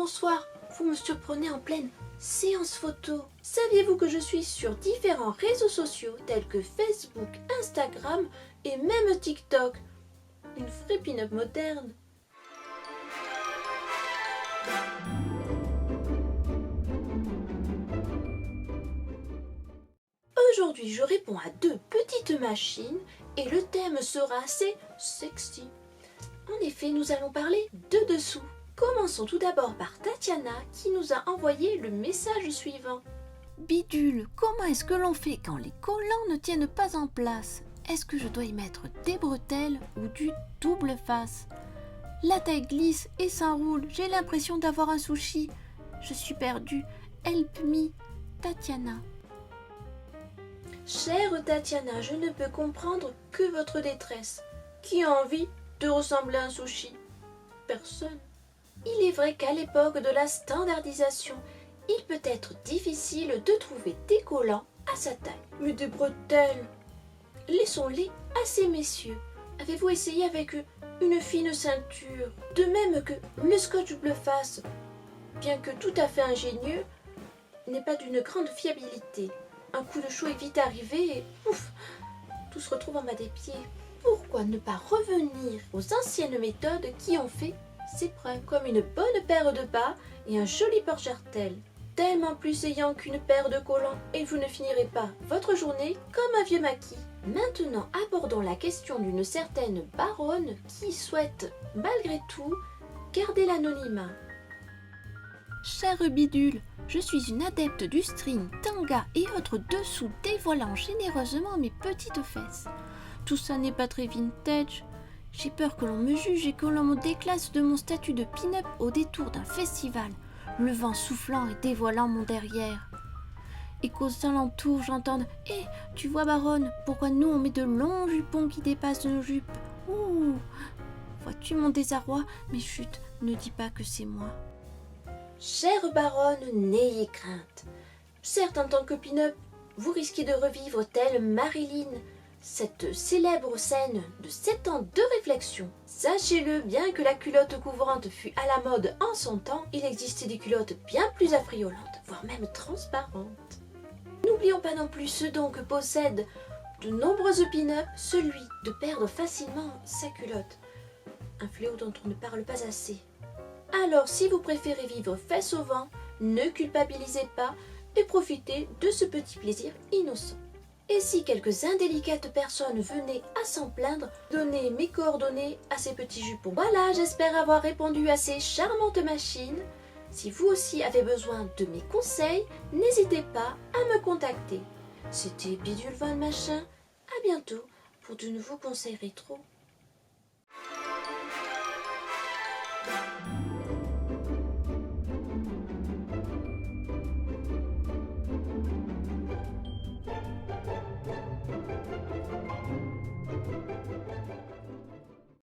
bonsoir, vous me surprenez en pleine séance photo. Saviez-vous que je suis sur différents réseaux sociaux tels que Facebook, Instagram et même TikTok? Une vraie pin-up moderne. Aujourd'hui, je réponds à deux petites machines et le thème sera assez sexy. En effet, nous allons parler de dessous. Commençons tout d'abord par Tatiana qui nous a envoyé le message suivant. Bidule, comment est-ce que l'on fait quand les collants ne tiennent pas en place? Est-ce que je dois y mettre des bretelles ou du double face? La taille glisse et s'enroule, j'ai l'impression d'avoir un sushi. Je suis perdue, help me, Tatiana. Chère Tatiana, je ne peux comprendre que votre détresse. Qui a envie de ressembler à un sushi? Personne. Il est vrai qu'à l'époque de la standardisation, il peut être difficile de trouver des collants à sa taille. Mais des bretelles, laissons-les à ces messieurs. Avez-vous essayé avec une fine ceinture? De même que le scotch bleu face, bien que tout à fait ingénieux, n'est pas d'une grande fiabilité. Un coup de chaud est vite arrivé et ouf, tout se retrouve en bas des pieds. Pourquoi ne pas revenir aux anciennes méthodes qui ont fait ses preuves, comme une bonne paire de bas et un joli porte-jartel, tellement plus ayant qu'une paire de collants, et vous ne finirez pas votre journée comme un vieux maquis. Maintenant, abordons la question d'une certaine baronne qui souhaite, malgré tout, garder l'anonymat. Chère Bidule, je suis une adepte du string, tanga et autres dessous dévoilant généreusement mes petites fesses. Tout ça n'est pas très vintage. J'ai peur que l'on me juge et que l'on me déclasse de mon statut de pin-up au détour d'un festival, le vent soufflant et dévoilant mon derrière. Et qu'aux alentours j'entende « Hé, tu vois baronne, pourquoi nous on met de longs jupons qui dépassent nos jupes? Ouh, vois-tu mon désarroi? Mais chut, ne dis pas que c'est moi. » Chère baronne, n'ayez crainte. Certes, en tant que pin-up, vous risquez de revivre telle Marilyn, cette célèbre scène de 7 ans de réflexion. Sachez-le, bien que la culotte couvrante fût à la mode en son temps, il existait des culottes bien plus affriolantes, voire même transparentes. N'oublions pas non plus ce don que possèdent de nombreuses pin-up, celui de perdre facilement sa culotte. Un fléau dont on ne parle pas assez. Alors, si vous préférez vivre fesses au vent, ne culpabilisez pas et profitez de ce petit plaisir innocent. Et si quelques indélicates personnes venaient à s'en plaindre, donnez mes coordonnées à ces petits jupons. Voilà, j'espère avoir répondu à ces charmantes machines. Si vous aussi avez besoin de mes conseils, n'hésitez pas à me contacter. C'était Bidule Von Machin. À bientôt pour de nouveaux conseils rétro.